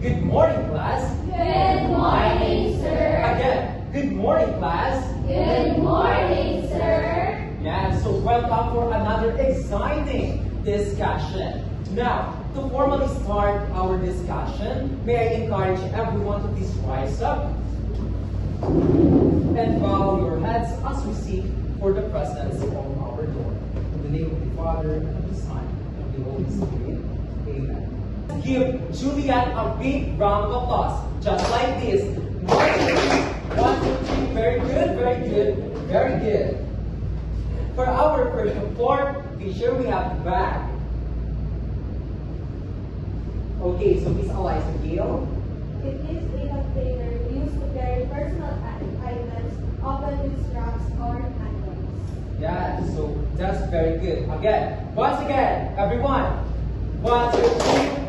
Good morning, class. Good morning, sir. Again, good morning, class. Good morning, sir. Yeah, so welcome for another exciting discussion. Now, to formally start our discussion, may I encourage everyone to please rise up and bow your heads as we seek for the presence of our Lord. In the name of the Father, and of the Son, and of the Holy Spirit. Amen. Give Juliet a big round of applause, just like this. 1, 2, 3, 1, 2, 3. Very good, very good, very good. For our fourth feature, we have bag. Okay, so Miss Eliza Gale. It is a container used to carry personal items, often with straps or handles. Yeah, so that's very good. Again, once again, everyone. 1, 2, 3,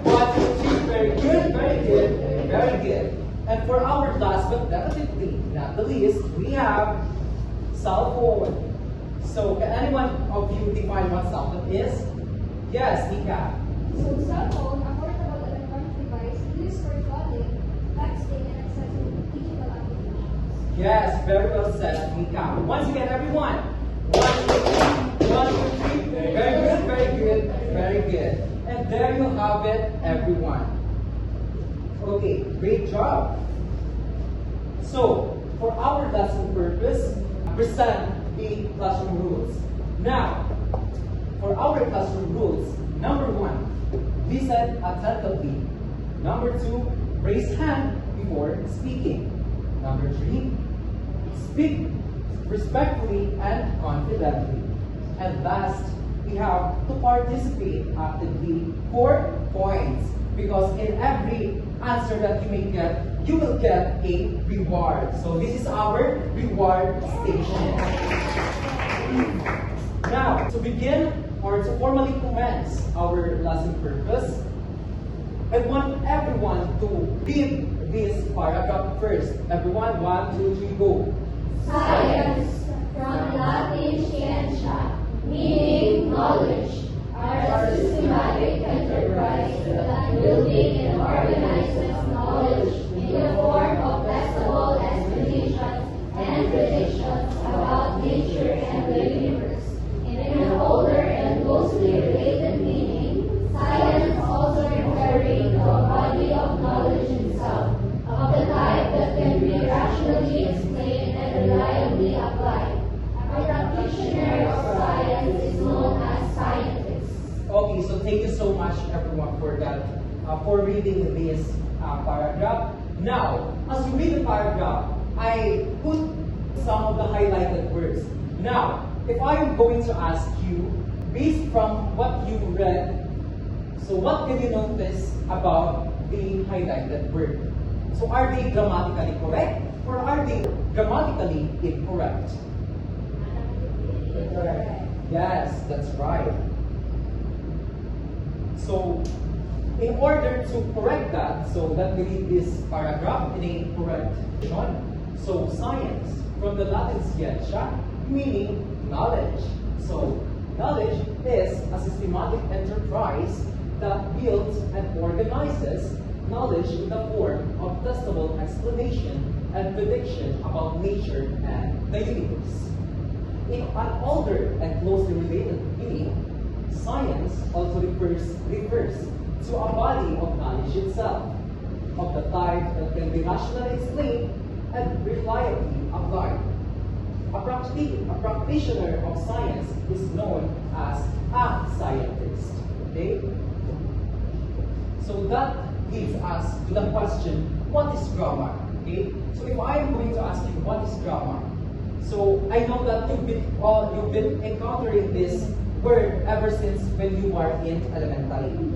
1, 2, 3. Very good, very good, very good. And for our last but definitely not the least, we have cell phone. So can anyone of you define what cell phone is? Yes, Nika. So cell phone, a portable electronic device used for calling, texting, and accessing digital applications. Yes, very well said, Nika. Once again, everyone. 1, 2, 3, 1, 2, 3. Very good, very good, very good. And there you have it, everyone. Okay, great job. So, for our lesson purpose, present the classroom rules. Now, for our classroom rules, number 1, listen attentively. Number 2, raise hand before speaking. Number 3, speak respectfully and confidently. And last, we have to participate actively 4 points. Because in every answer that you may get, you will get a reward. So this is our reward station. Now, to begin or to formally commence our lesson purpose, I want everyone to read this paragraph first. Everyone, 1, 2, 3, go. Science, from Latin scientia, meaning knowledge, are a systematic enterprise that building and organizes knowledge in the form of flexible explanations and predictions about nature and the universe. In an older and closely related meaning, science also referring to a body of knowledge itself, of the type that can be rationally explained and reliably applied. A practitioner of science is known as scientist. Okay, so thank you so much everyone for that, for reading this paragraph. Now, as you read the paragraph, I put some of the highlighted words. Now, if I am going to ask you, based from what you read, so what can you notice about the highlighted word? So are they grammatically correct or are they grammatically incorrect? Yes, that's right. So, in order to correct that, so let me read this paragraph in a correct version. So, science, from the Latin scientia, meaning knowledge. So, knowledge is a systematic enterprise that builds and organizes knowledge in the form of testable explanation and prediction about nature and the universe. In an older and closely related meaning, science also refers to a body of knowledge itself, of the type that can be rationally explained and reliably applied. A practitioner of science is known as a scientist. Okay? So that leads us to the question, what is grammar? Okay? So if I am going to ask you, what is grammar? So I know that you've been encountering this word ever since when you were in elementary.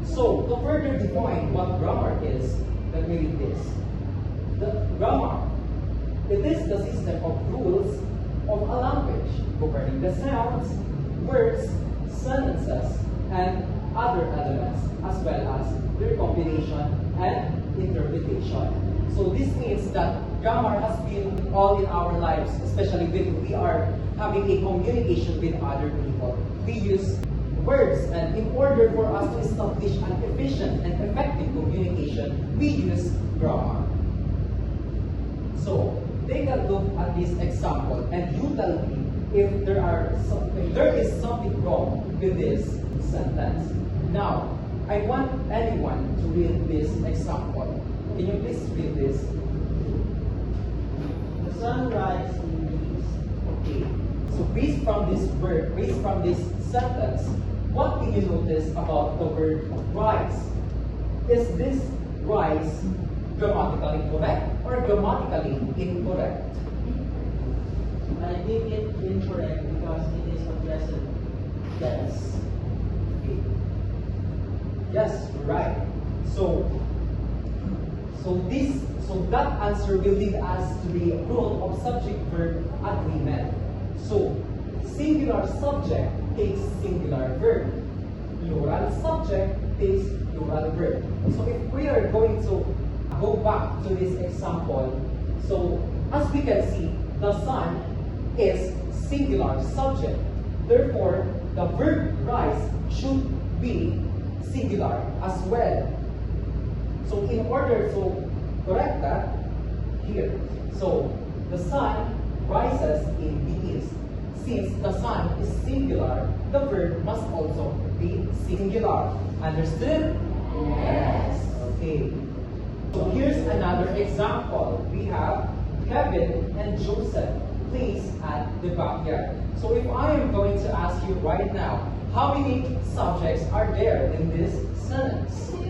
So to further define what grammar is, let me read this. The grammar, it is the system of rules of a language governing the sounds, words, sentences, and other elements, as well as their combination and interpretation. So this means that grammar has been all in our lives, especially when we are having a communication with other people. We use words, and in order for us to establish an efficient and effective communication, definition, we use grammar. So, take a look at this example and you tell me if there is something wrong with this sentence. Now, I want anyone to read this example. Can you please read this? The sun rises in the east. Okay. So based from this word, based from this sentence, what do you notice about the word rise? Is this rise grammatically correct or grammatically incorrect? I think it incorrect because it is a present tense. Okay. Yes, you're right. So that answer will lead us to the rule of subject-verb agreement. So singular subject takes singular verb. Plural subject takes plural verb. So if we are going to go back to this example, so as we can see, the sun is singular subject. Therefore, the verb rise should be singular as well. So in order to correct that, here. So the sun rises in the east. Since the sun is singular, the verb must also be singular. Understood? Yes. Okay. So here's another example. We have Kevin and Joseph plays at the backyard. So if I am going to ask you right now, how many subjects are there in this sentence? 2.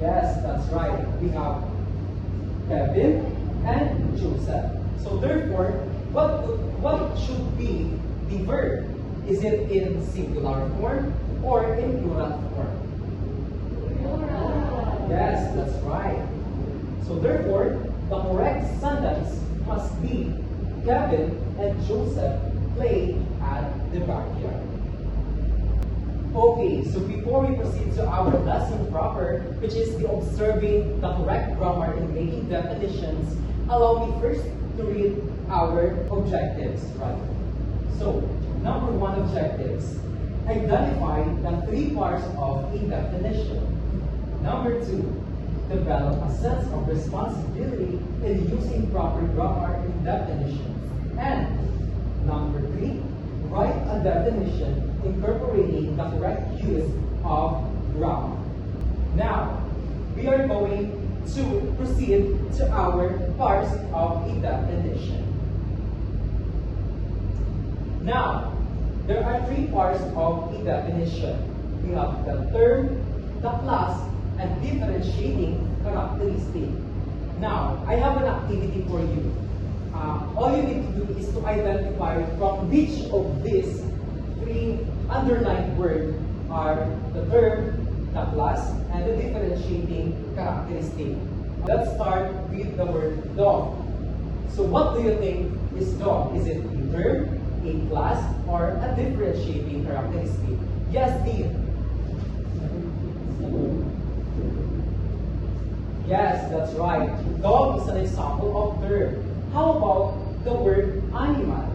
Yes, that's right. We have Kevin and Joseph. So therefore, what should be the verb? Is it in singular form or in plural form? Yes, that's right. So therefore, the correct sentence must be Kevin and Joseph play at the backyard. Okay, so before we proceed to our lesson proper, which is the observing the correct grammar in making definitions, allow me first to read our objectives, right? So, number 1 objectives, identify the 3 parts of a definition. Number 2, develop a sense of responsibility in using proper grammar in definitions. And number 3, write a definition incorporating the correct use of grammar. Now, we are going to proceed to our parts of a definition. Now, there are 3 parts of a definition. We have the term, the class, and differentiating characteristic. Now, I have an activity for you. All you need to do is to identify from which of these 3 underlined words are the term, the class, and the differentiating characteristic. Let's start with the word dog. So what do you think is dog? Is it a term, a class, or a differentiating characteristic? Yes, Dean. Yes, that's right. Dog is an example of term. How about the word animal?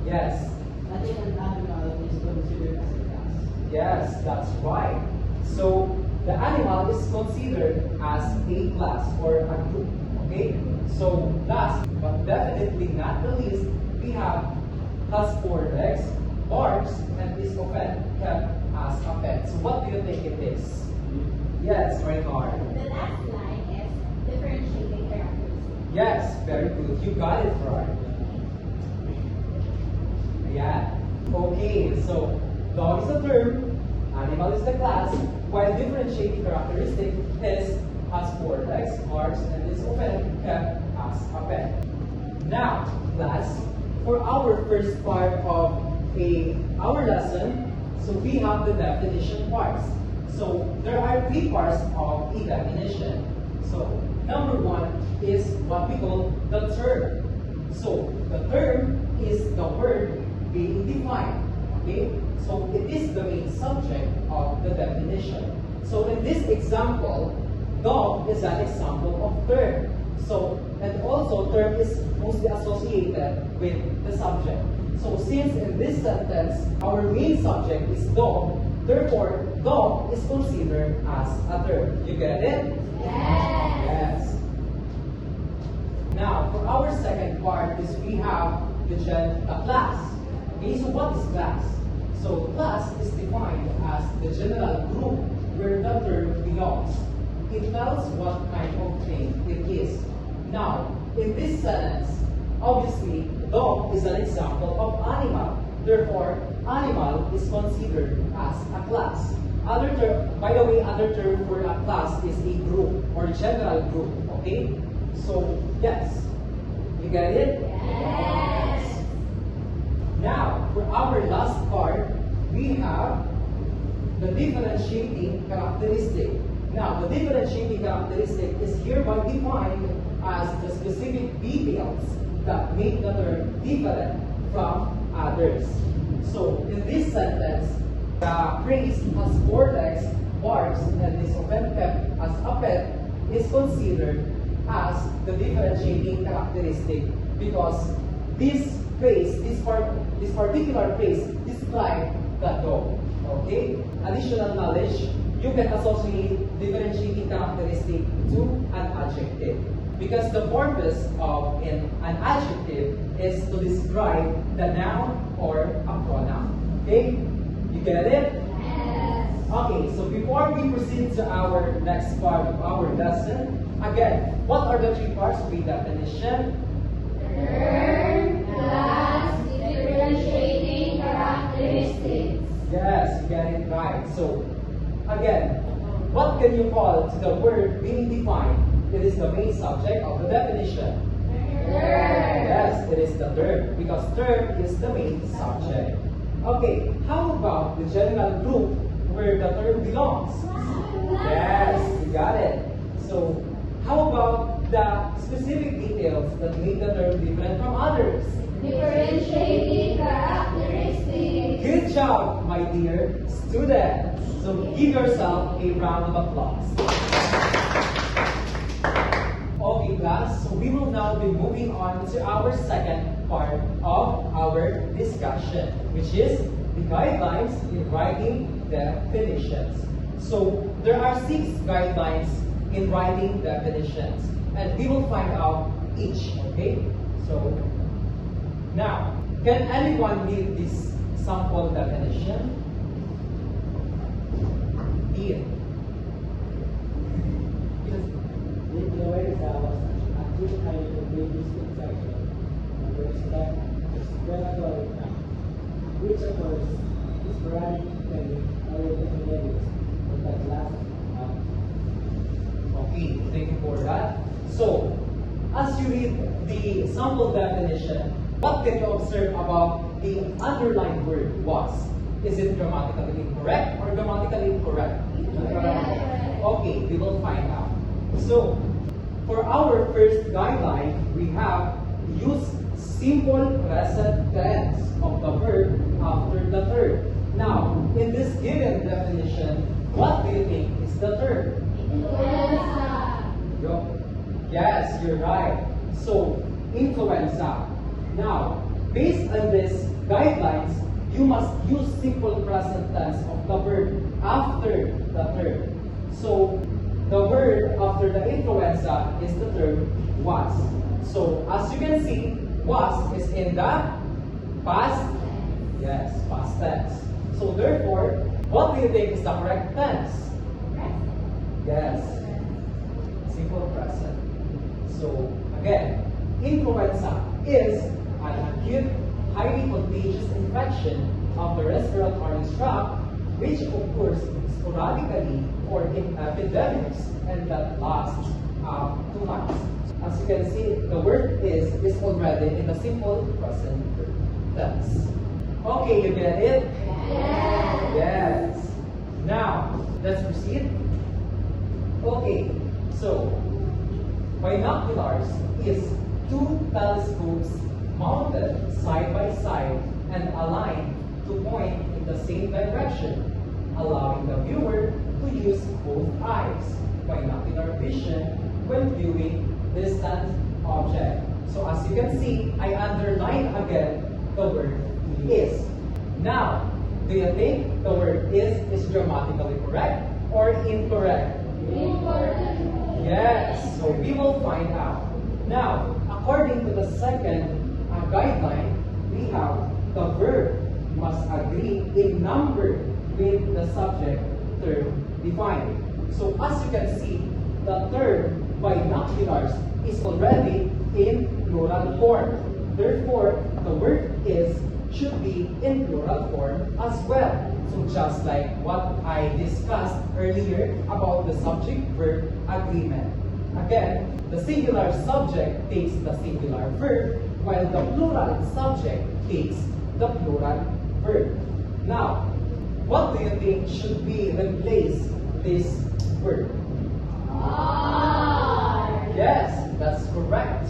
Yes. I think an animal is considered as a class. Yes, that's right. So the animal is considered as a class or a group. Okay? So last but definitely not the least, we have has 4 legs, barks, and is often kept as a pet. So what do you think it is? Yes, right, hard. The last line is differentiating characteristics. Yes, very good. You got it right. Yeah. Okay, so dog is the term, animal is the class, while differentiating characteristic is has 4 legs, arms, and is often kept as a pet. Now, class, for our first part of our lesson, so we have the definition parts. So there are 3 parts of a definition. So number 1 is what we call the term. So the term is the word being defined. Okay? So it is the main subject of the definition. So in this example, dog is an example of term. So, and also term is mostly associated with the subject. So since in this sentence, our main subject is dog, Therefore, dog is considered as a verb. You get it? Yes. Now, for our second part is we have the class. Okay, so what is class? So class is defined as the general group where the term belongs. It tells what kind of thing it is. Now, in this sentence, obviously, dog is an example of animal. Therefore, animal is considered as a class. By the way, other term for a class is a group or general group. Okay? So, yes. You get it? Yes. Now, for our last part, we have the differentiating characteristic. Now, the differentiating characteristic is hereby defined as the specific details that make the term different from others. So, in this sentence, the phrase has vortex, barbs, and is often kept as a pet is considered as the differentiating characteristic because this particular phrase describes the dog. Okay? Additional knowledge, you can associate differentiating characteristic to an adjective. Because the purpose of an adjective is to describe the noun or a pronoun. Okay? You get it? Yes. Okay, so before we proceed to our next part of our lesson, again, what are the three parts of the definition? Term, class, differentiating characteristics. Yes, you get it right. So, again, what can you call to the word being defined? It is the main subject of the definition. Term. Yes, it is the term, because term is the main subject. Okay, how about the general group where the term belongs? Yes, you got it. So, how about the specific details that make the term different from others? Differentiating characteristics. Good job, my dear students. So, give yourself a round of applause. Okay, class, so we will now be moving on to our second part of our discussion, which is the guidelines in writing definitions. So, there are 6 guidelines in writing definitions, and we will find out each, okay? So, now, can anyone read this sample definition? Ian. The word was acute hydrobabies infection and respiratory tract, which occurs sporadically or intermittently in the class of Okay, thank you for that. So, as you read the sample definition, what can you observe about the underlined word was? Is it grammatically incorrect or grammatically correct? Okay, we will find out. So, for our first guideline, we have use simple present tense of the verb after the verb. Now, in this given definition, what do you think is the verb? Yes, you're right. So, influenza. Now, based on these guidelines, you must use simple present tense of the verb after the verb. So, the word after the influenza is the term was. So, as you can see, was is in the past, yes, past tense. So, therefore, what do you think is the correct tense? Yes, simple present. So, again, influenza is an acute, highly contagious infection of the respiratory tract which occurs sporadically or in epidemics and that lasts 2 months. As you can see, the word is already in the simple present tense. Okay, you get it? Yes. Yes. Now, let's proceed. Okay, so binoculars is 2 telescopes mounted side by side and aligned to point in the same direction, allowing the viewer to use both eyes. Binocular vision when viewing distant object. So as you can see, I underline again the word is. Now, do you think the word is grammatically correct or incorrect? Important. Yes, so we will find out. Now, according to the second guideline, we have the verb must agree in number with the subject term defined. So as you can see, the term binoculars is already in plural form. Therefore, the word is should be in plural form as well. So just like what I discussed earlier about the subject-verb agreement. Again, the singular subject takes the singular verb, while the plural subject takes the plural verb. Now, what do you think should be replace this verb? Are. Yes, that's correct.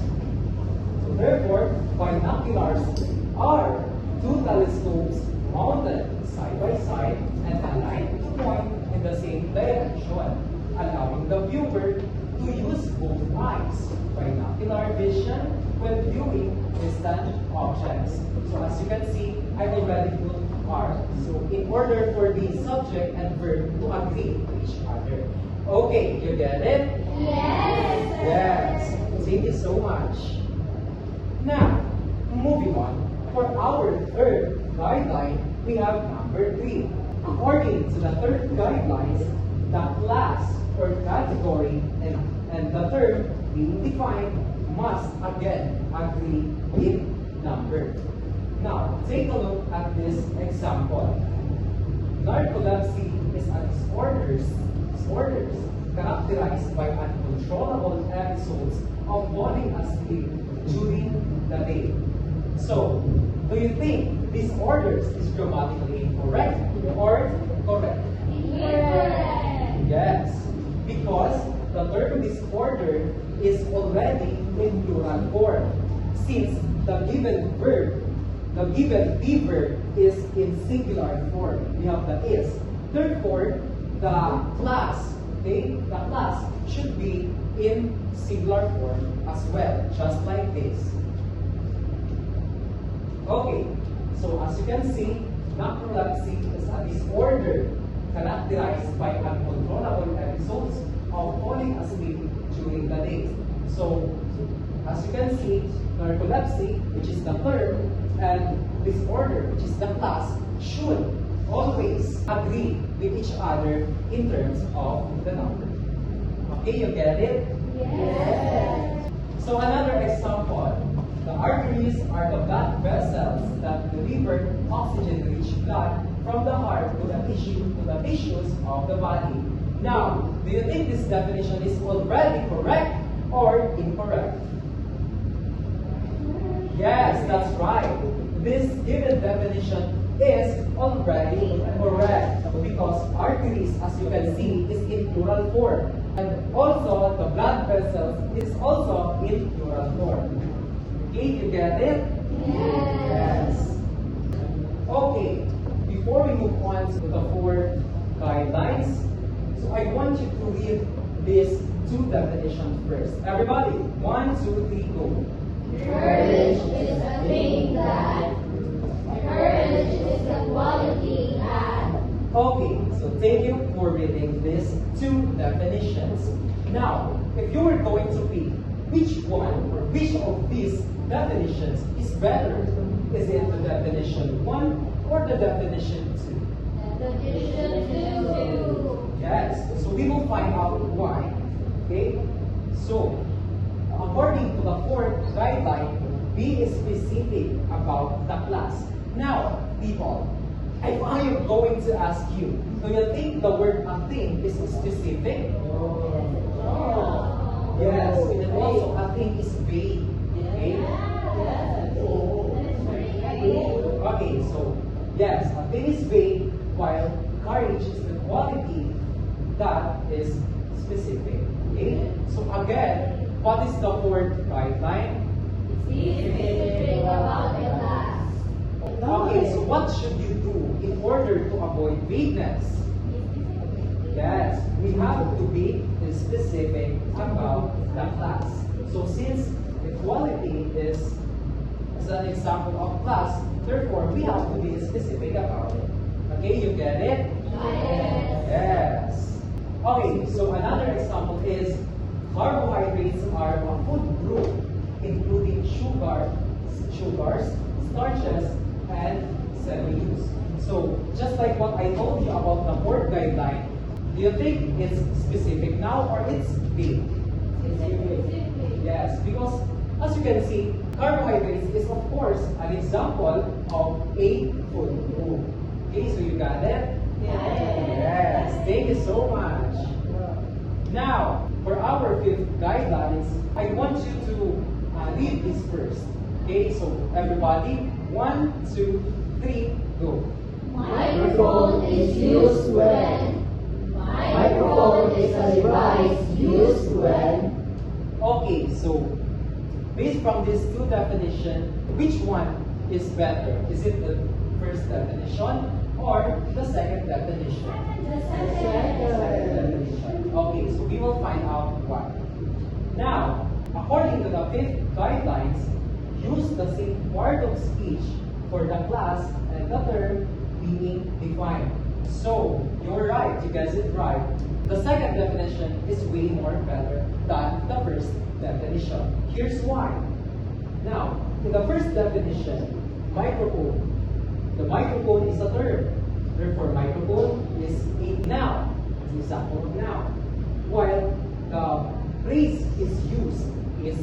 So therefore, binoculars are two telescopes mounted side by side and aligned to point in the same direction, allowing the viewer to use both eyes. Binocular vision when viewing distant objects. So as you can see, I've already put are. So in order for the subject and verb to agree to each other. Okay, you get it? Yes. Yes. Thank you so much. Now, moving on. For our third guideline, we have number 3. According to the third guidelines, the class or category and the term being defined must again agree in number. Now, take a look at this example. Narcolepsy is a disorder characterized by uncontrollable episodes of falling asleep during the day. So, do you think disorders is grammatically incorrect or correct? Incorrect. Yes, because the term disorder is already in plural form. Since the given verb is in singular form. We have the is. Therefore, the class should be in singular form as well, just like this. Okay, so as you can see, narcolepsy is a disorder characterized by uncontrollable episodes of falling asleep during the day. So, as you can see, narcolepsy, which is the term, and disorder, which is the class, should always agree with each other in terms of the number. Okay, you get it? Yes. So another example, the arteries are the blood vessels that deliver oxygen-rich blood from the heart to the tissues of the body. Now, do you think this definition is already correct or incorrect? Yes, that's right. This given definition is already correct because arteries, as you can see, is in plural form. And also, the blood vessels is also in plural form. Okay, you get it? Yes. Okay, before we move on to the 4 guidelines, so I want you to read these 2 definitions first. Everybody, 1, 2, 3, go. Courage is a thing that. Courage is a quality that. Okay, so thank you for reading these 2 definitions. Now, if you were going to pick which one or which of these definitions is better, is it the definition 1 or the definition 2? Definition 2. Yes, so we will find out why. Okay, so according to the 4th guideline, be specific about the class. Now, people, if I am going to ask you, do you think the word a thing is specific? Yes, and also a thing is vague. Okay? Okay, so yes, a thing is vague, while courage is the quality that is specific. Okay? So again, what is the 4th guideline? Be specific about the class. Okay, so what should you do in order to avoid vagueness? Yes, we have to be specific about the class. So since equality is as an example of class, therefore we have to be specific about it. Okay, you get it? Yes. Okay, so another example is carbohydrates are a food group including sugars, starches, and cellulose. So just like what I told you about the fourth guideline, do you think it's specific now or it's vague? Yes, because as you can see, carbohydrates is of course an example of a food group. Okay, so you got it? Yes, thank you so much. Now, for our fifth guidelines, I want you to read this first. Okay, so everybody, 1, 2, 3, go. Microphone is used when. Microphone is a device used when. Okay, so based from these two definitions, which one is better? Is it the first definition or the second definition? Second definition. Okay, so we will find out why. Now, according to the fifth guidelines, use the same part of speech for the class and the term being defined. So, you're right, you guys it right. The second definition is way more better than the first definition. Here's why. Now, in the first definition, microphone. The microphone is a term. Therefore, microphone is a noun. It's an example of noun. While the phrase is used is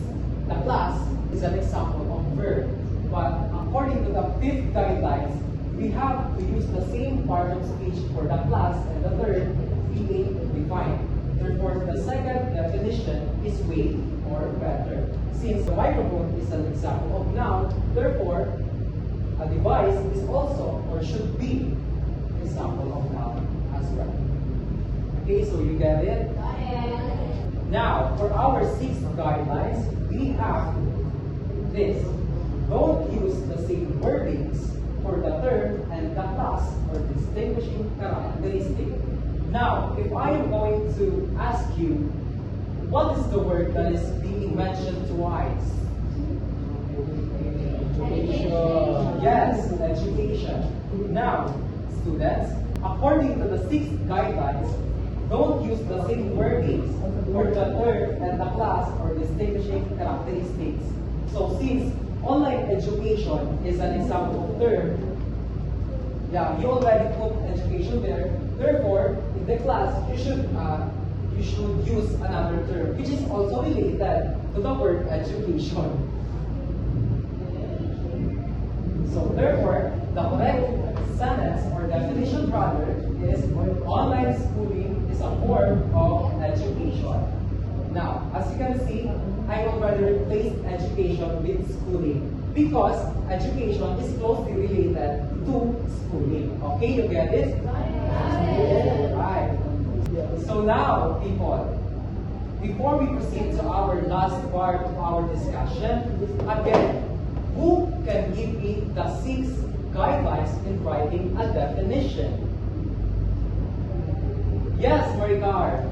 the class is an example of verb. But according to the fifth guidelines, we have to use the same part of speech for the class and the verb being defined. Therefore, the second definition is way more better. Since the microphone is an example of noun, therefore, a device is also or should be an example of noun as well. Okay, so you get it? Now, for our sixth guidelines, we have this. Don't use the same wordings for the term and the class or distinguishing characteristic. Now, if I am going to ask you, what is the word that is being mentioned twice? Yes, education. Now, students, according to the sixth guidelines, don't use the same wordings for the term and the class or distinguishing characteristics. So since online education is an example of term, yeah, you already put education there. Therefore, in the class, you should use another term, which is also related to the word education. So therefore, the correct sentence or definition rather is online schooling is a form of education. Now, as you can see, I already replaced education with schooling because education is closely related to schooling. Okay, you get it? Right. So now, people, before we proceed to our last part of our discussion, again, who can give me the 6 guidelines in writing a definition? Yes, Maricar.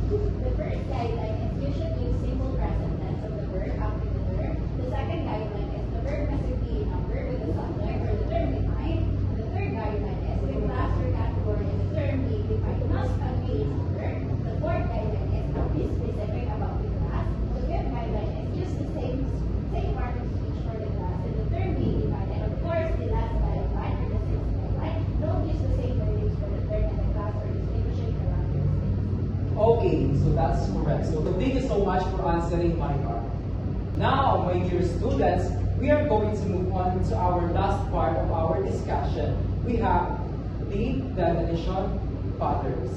The first guideline is you should use simple present tense of the verb after the verb. The second guideline is the verb must be a number with the subject or the term defined. The third guideline is the class or category and the term being defined must be a number. The fourth guideline is not be specific about the class. The fifth guideline is use the same part of speech for the class and the term being defined. And of course, the last guideline or the sixth guideline, don't use the same wordings for the term and the class or distinguishing characteristics. Okay, so that's correct. So thank you so much for answering my part. Now, my dear students, we are going to move on to our last part of our discussion. We have the definition patterns.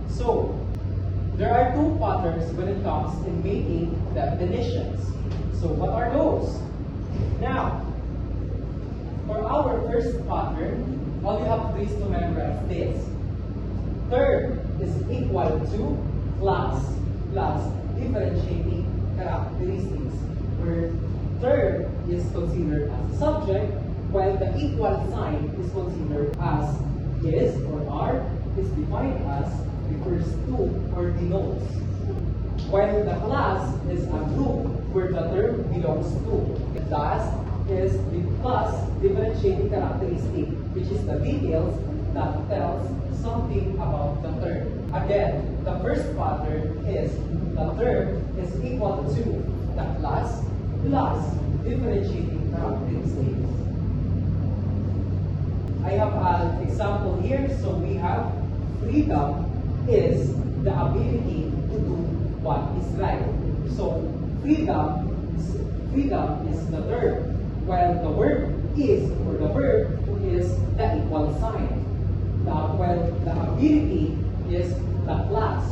So, there are 2 patterns when it comes in making definitions. So, what are those? Now, for our first pattern, all you have to do is to memorize this. Term is equal to class plus differentiating characteristics, where term is considered as a subject, while the equal sign is considered as is or are is defined as refers to or denotes. While the class is a group where the term belongs to. Thus is the class differentiating characteristic, which is the details that tells something about the third. Again, the first pattern is the third is equal to the class plus differentiating characteristics. I have an example here. So we have freedom is the ability to do what is right. So freedom is the verb, while the word is, or the verb is the equal sign. While the ability is the class,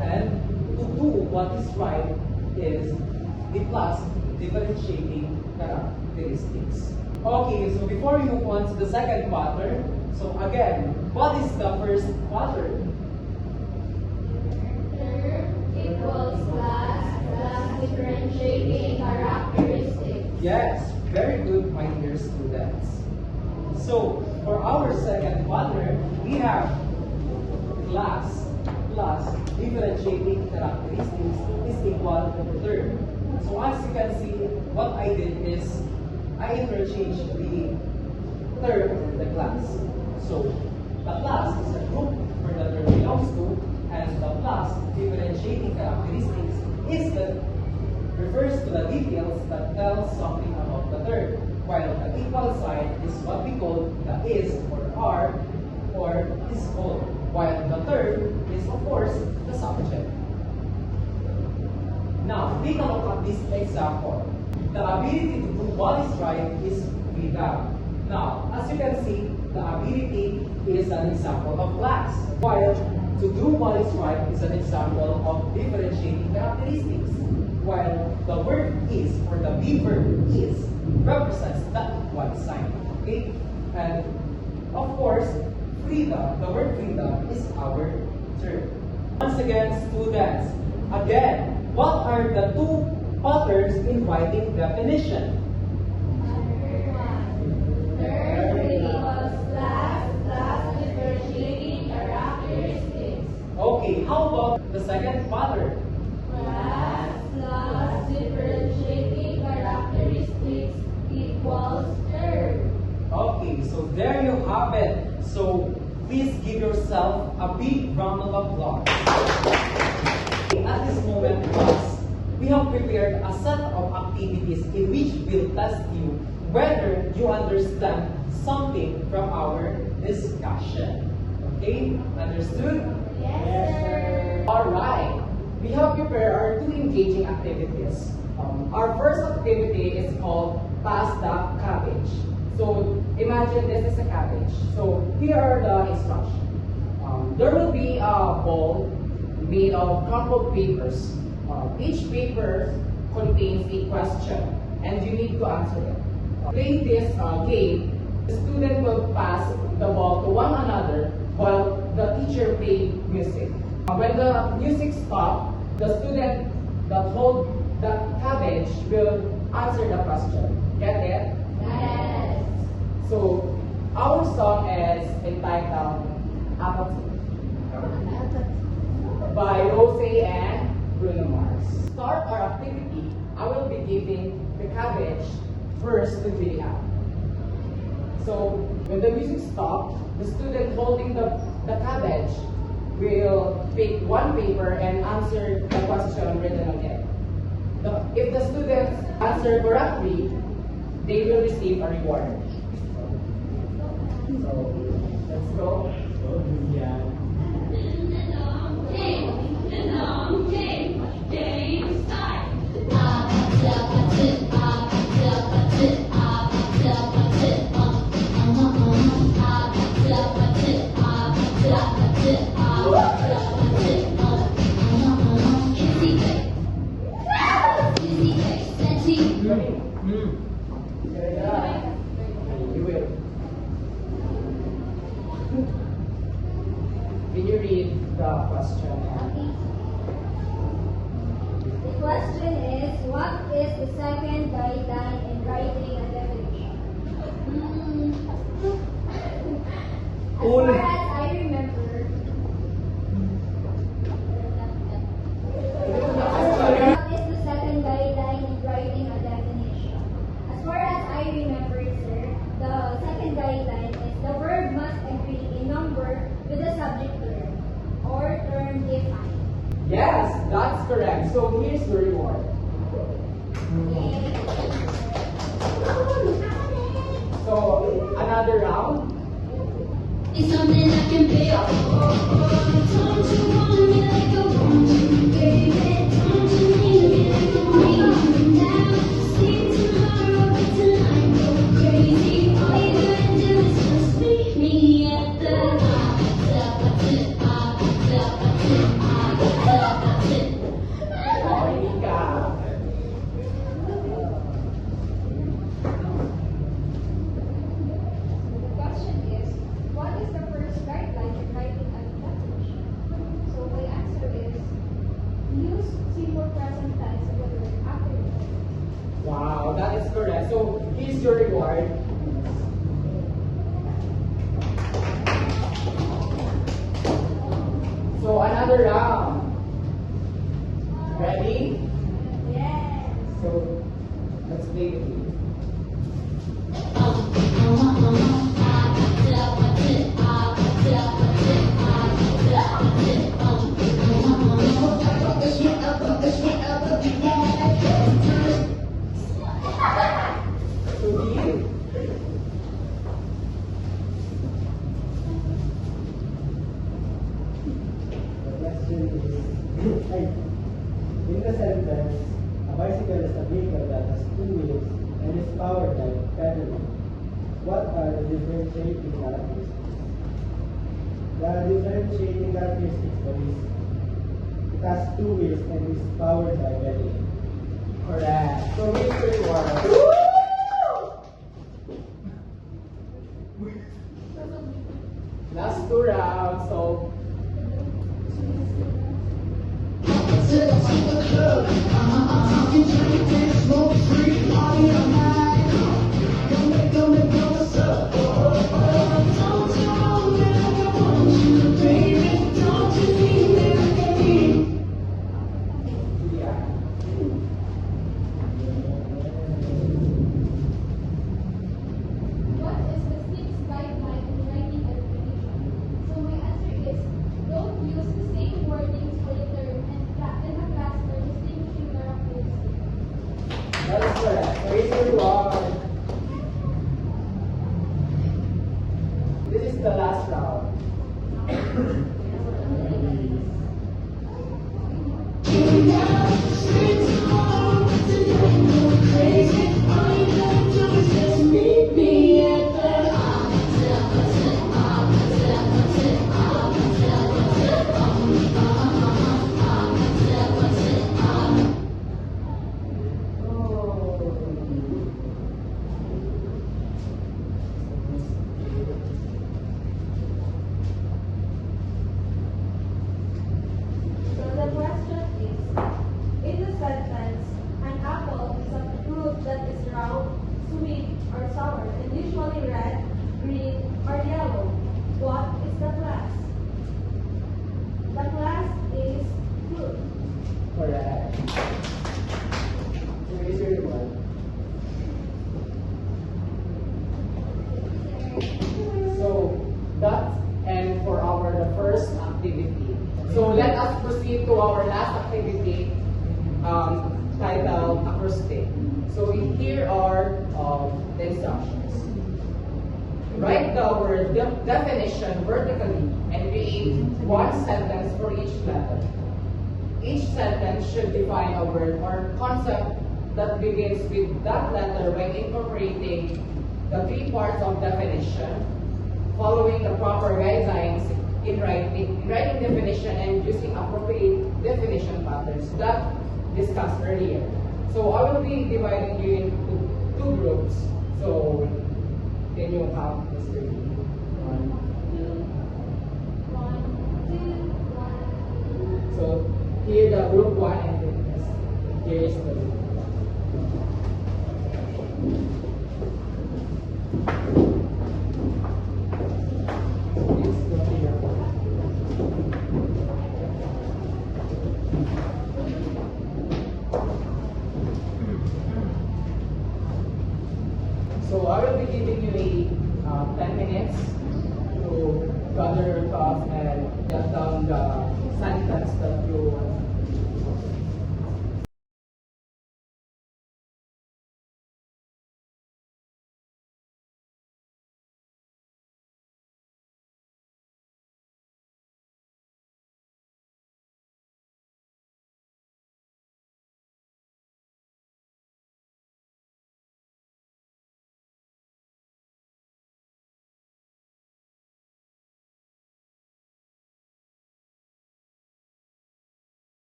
and to do what is right is the plus differentiating characteristics. Okay, so before we move on to the second pattern, so again, what is the first pattern? Term equals class plus differentiating characteristics. Yes, very good, my dear students. So, for our second pattern, we have class plus differentiating characteristics is equal to third. So as you can see, what I did is I interchanged the third and the class. So the class is a group where the term belongs to, and the plus differentiating characteristics is the refers to the details that tell something about the third, while the equal sign is what we call the is or are or is called, while the third is of course the subject. Now, take a look at this example. The ability to do what is right is freedom. Now, as you can see, the ability is an example of class, while to do what is right is an example of differentiating characteristics, while the word is, or the B verb is, represents the equal sign. Okay? And of course, freedom, the word freedom is our term. Once again, students, again, what are the two patterns in writing definition? Term equals class plus differentiating characteristics. Okay, how about the second pattern? Class plus differentiating characteristics equals term. Okay, so there you have it. So please give yourself a big round of applause. At this moment, class, we have prepared a set of activities in which we'll test you whether you understand something from our discussion. Okay? Understood? Yes, sir. Alright, we have prepared our two engaging activities. Our first activity is called Pass the Cabbage. So imagine this is a cabbage. So here are the instructions. There will be a bowl made of crumpled papers. Each paper contains a question and you need to answer it. Playing this game, the student will pass the ball to one another while the teacher plays music. When the music stops, the student that hold the cabbage will answer the question. Get it? Yes. So our song is entitled Apple by Rose and Bruno Mars. To start our activity, I will be giving the cabbage first to Julia. So when the music stops, the student holding the cabbage will pick one paper and answer the question written on it. If the students answer correctly, they will receive a reward. So let's go. You will. Can you read the question? The question is, what is the second guideline in writing a definition? As far as I remember, what is the second guideline in writing a definition? As far as I remember, sir, the second guideline is the verb must agree Yes, that's correct. So here's the reward. So another round. It's something I can pay off. Don't you want me like I want you, baby? Don't you need me like I need you now? Sleep tomorrow, but tonight go crazy. All you gotta do is just meet me at the Monica. The question is, what is the first guideline in writing a definition? So my answer is, use simple present tense of the verb after the verb. Wow, that is correct. So here's your reward. So another round. Ready? Yes. So let's play the game. So deal. The question is, in the sentence, a bicycle is a vehicle that has two wheels and is powered by pedaling. What are the differentiating characteristics? The differentiating characteristics is it has two wheels and is powered by pedaling. Correct. So here's your reward. Last two rounds. So yeah. What is the sixth guideline in writing a definition? So my answer is, don't use the same wordings for the term and in a class for distinguishing characteristics. That is correct. So here's your reward. This is the last round. So the question is, in the sentence, an apple is a fruit that is round, sweet, or sour, and usually red, green, or yellow. What is the class? The class is fruit. Correct. So here's your reward. So that's end for the first activity. So let us proceed to our last activity titled acrostic. So here are the instructions. Write the word definition vertically and create one sentence for each letter. Each sentence should define a word or concept that begins with that letter by incorporating the three parts of definition, following the proper guidelines in writing definition and using appropriate definition patterns that discussed earlier. So I will be dividing you into two groups. So can you count, Mr. Lee? 1, 2. 1, 2, 1. So here the group 1 and then here is the group 2. Please go to your board. So I will be giving you 10 minutes to gather your thoughts and jot down the sentence that you want.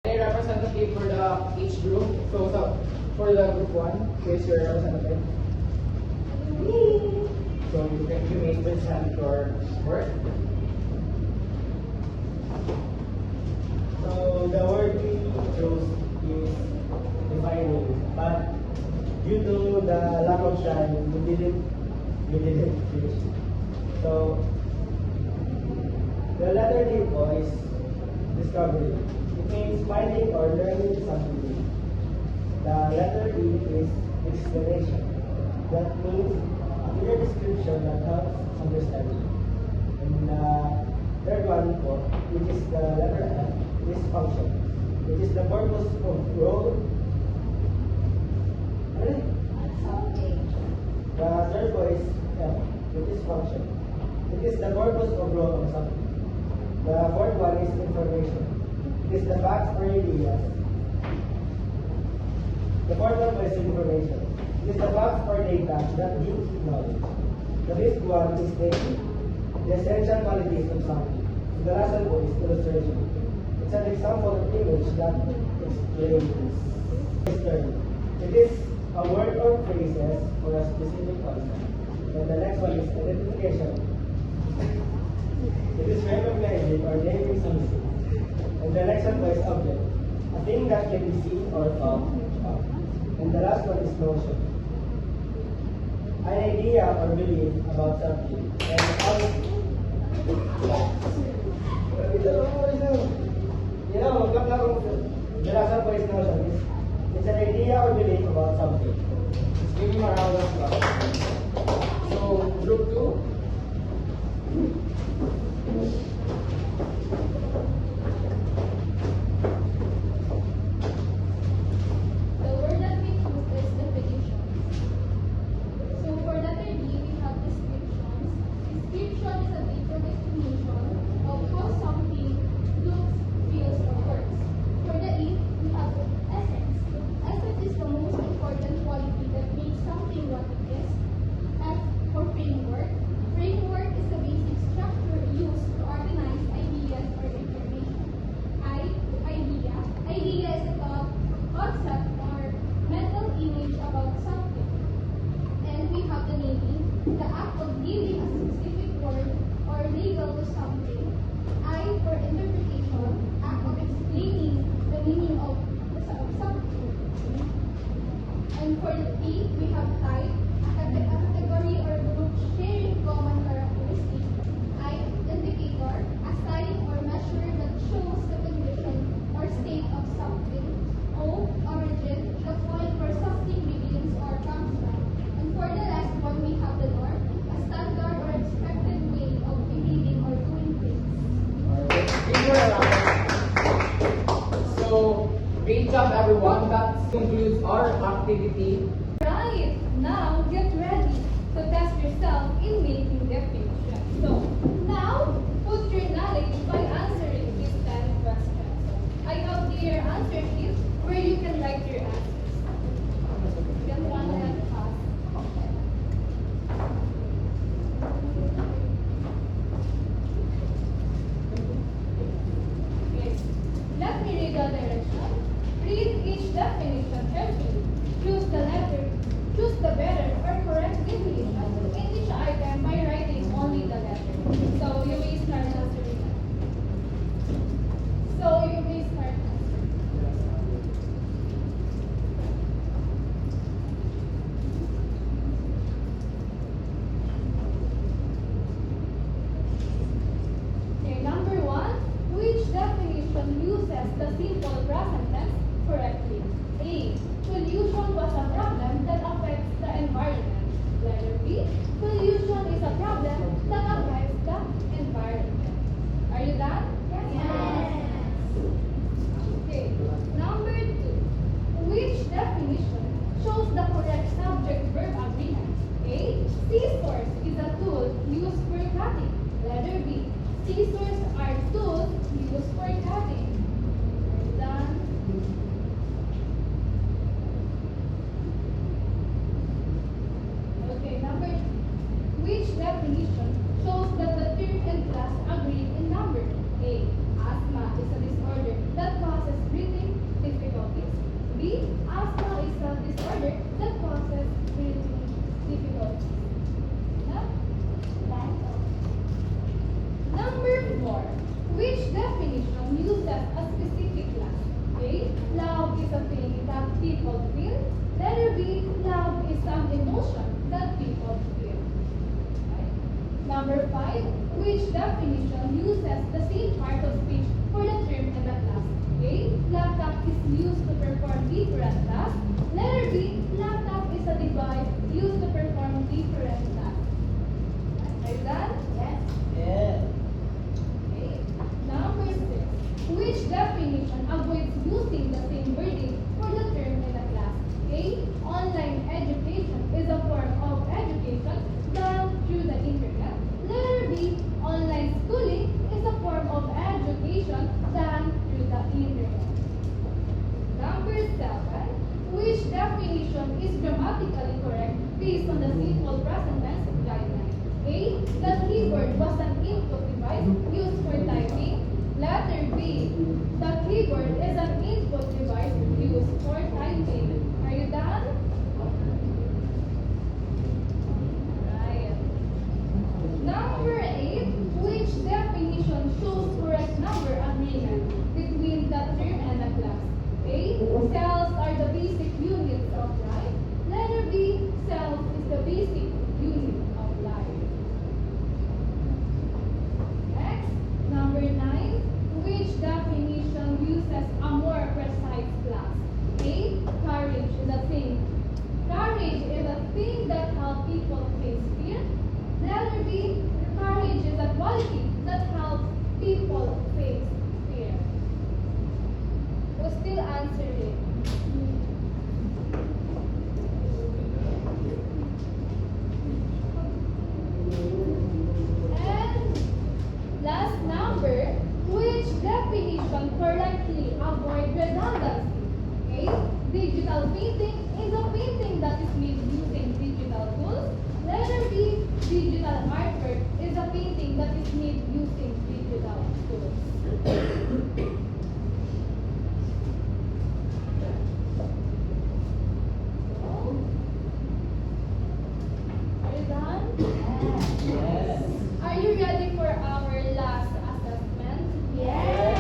A representative for each group. So for the group one, here's your representative. So you may present your work. So the word we chose is defining, but due to the lack of time, we didn't finish. So the letter D is discovery. It means finding or learning something new. The letter E is explanation. That means a clear description that helps understanding. And the third one, which is the letter F, is function. It is the purpose of role. Right? The third one is F, which is function. It is the purpose of role of something. The fourth one is information. It is the facts or ideas. The fourth one is information. It is the facts or data that gives knowledge. The fifth one is the essential qualities of something. The last one is illustration. It's an example of image that explains this term. It is a word or phrases for a specific concept. And the next one is identification. It is recognizing or naming something. And the next one is object. A thing that can be seen or felt. And the last one is notion. An idea or belief about something. And the last one is notion. It's an idea or belief about something. Let's give him a round of applause. So group 2. The word that we choose is definition. So for letter D, we have descriptions. Description is a detailed explanation of how something looks, feels, or works. For the E, we have essence. Essence is the most important quality that makes something what it is. F for framework. Framework is the basic structure used to organize ideas or information. I, idea. Idea is a thought, concept, or mental image about something. And we have the naming, the act of giving a specific word or label to something. I for interpretation, act of explaining the meaning of something. And for the T, we have type, a category or group sharing common characteristics. I, indicator, a sign or measure that shows the condition or state of something. O, origin, the point where something begins or comes from. And for the last one, we have the norm, a standard or expected way of behaving or doing things. Give her a round. So great job everyone. That concludes our activity. Right, now get ready to test yourself in making definition. So, now put your knowledge by answering these 10 questions. I have here answer sheet where you can write your answers. Just one at a time. Okay. Let me read the direction. Read each definition carefully. Choose the better or correct definition in each item by writing only Scissors are tools used for cutting. Are you done? Okay, number which definition shows that the term and class agree in number? A. Asthma is a disorder that causes breathing difficulties. B. Asthma is a disorder that causes breathing difficulties. Huh? Number 4. Which definition uses a specific class? A. Love is a feeling that people feel. Letter B. Love is an emotion that people feel. Right? Number 5. Which definition uses the same part of speech for the term and the class? A. Laptop is used to perform different tasks. Letter B. Laptop is a device used to perform different tasks. Are you done? Yes. Yes. Okay. Number 6. Which definition avoids using the same wording for the term and the class? A. Online education is a form of education done through the internet. Letter B. Online schooling is a form of education done through the internet. Number 7. Which definition is grammatically correct based on the simple present tense guideline? A. The keyboard was an input device used for typing. Letter B. The keyboard is an input device used for typing. Are you done? Right. Number 8. Which definition shows correct number agreement between the term and the class? A. Cells are the basic units of life. Letter B. Cells is the basic unit of life. Next, number 9. Which definition uses a more precise class? A. Courage is a thing. Courage is a thing that helps people face fear. Letter B. Courage is a quality that helps people face fear. Who's still answering? And last number, which definition correctly avoid redundancy? A. Digital painting is a painting that is made using digital tools. Letter B. Digital artwork is a painting that is made using digital tools. Are you done? Yes. Are you ready for our last assessment? Yes.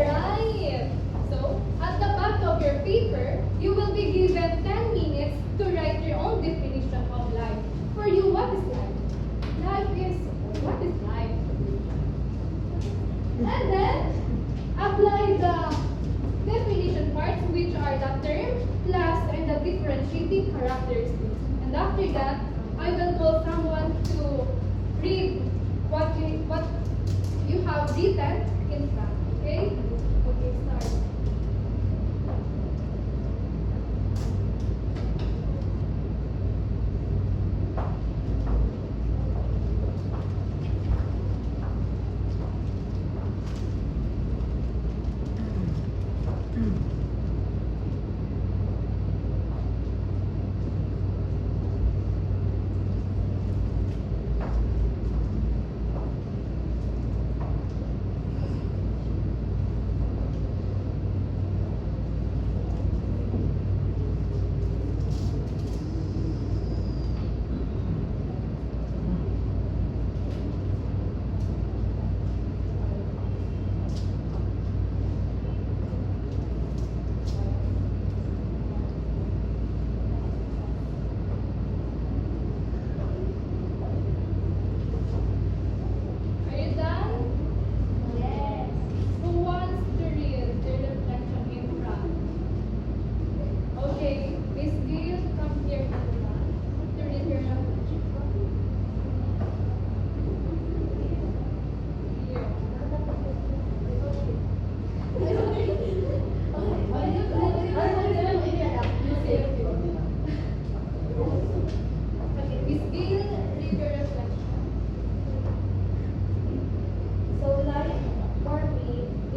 Alright. So, at the back of your paper, you will be given 10 minutes to write your own definition of life. For you, what is life? Life is, what is life? And then, apply the definition parts, which are the term, class, and the differentiating characteristics. And after that, I will call someone to read what you have written in front. Okay? Okay, start.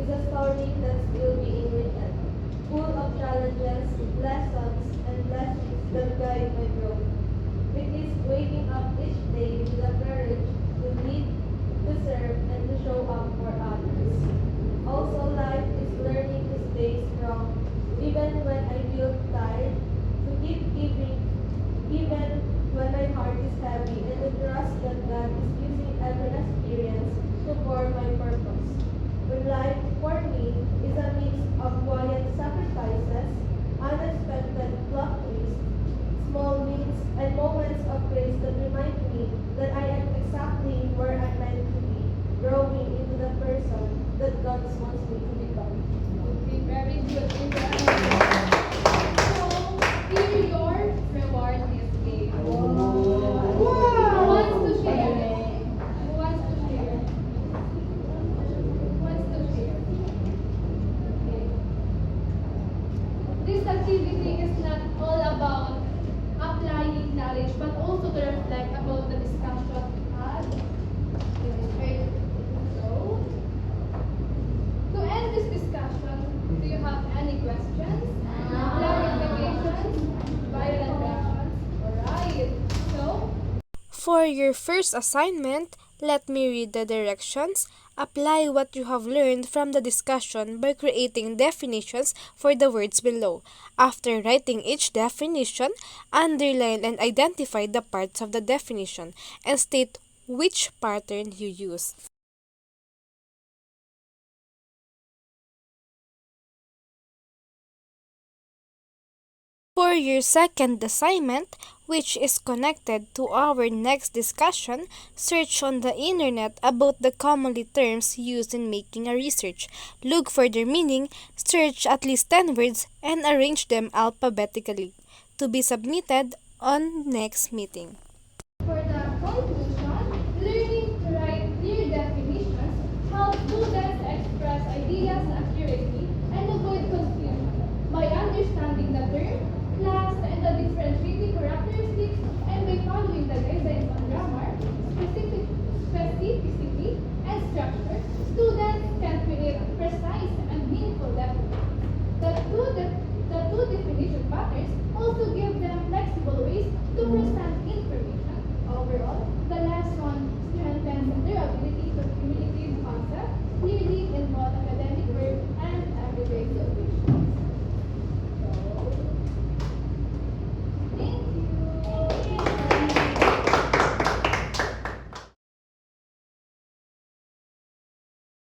is a story that's still being written, full of challenges, lessons, and blessings that guide my growth. It is waking up each day with the courage to lead, to serve, and to show up for others. Also, life is learning to stay strong, even when I feel tired, to keep giving, even when my heart is heavy, and to trust that God is using every experience to form my purpose. When life, for me, is a mix of quiet sacrifices, unexpected plot twists, small wins, and moments of grace that remind me that I am exactly where I'm meant to be, growing into the person that God wants me to become. Okay, very good. So, here your reward is given. Who wants to share? Who wants to share? Who wants to share? Okay. This activity is not all about applying knowledge, but also to reflect about the discussion we had. Okay. So, to end this discussion, do you have any questions? Clarifications? Violent reactions? Alright. So, For your first assignment, let me read the directions. Apply what you have learned from the discussion by creating definitions for the words below. After writing each definition, underline and identify the parts of the definition and state which pattern you use. For your second assignment, which is connected to our next discussion, search on the internet about the commonly terms used in making a research. Look for their meaning, search at least 10 words, and arrange them alphabetically. To be submitted on next meeting. for the conclusion, learning to write clear definitions helps students express ideas accurately and avoid confusion by understanding the term, class, and the differentiating characteristics, and by following the guidelines on grammar, specificity, and structure, students can create precise and meaningful definitions. The two definition patterns also give them flexible ways to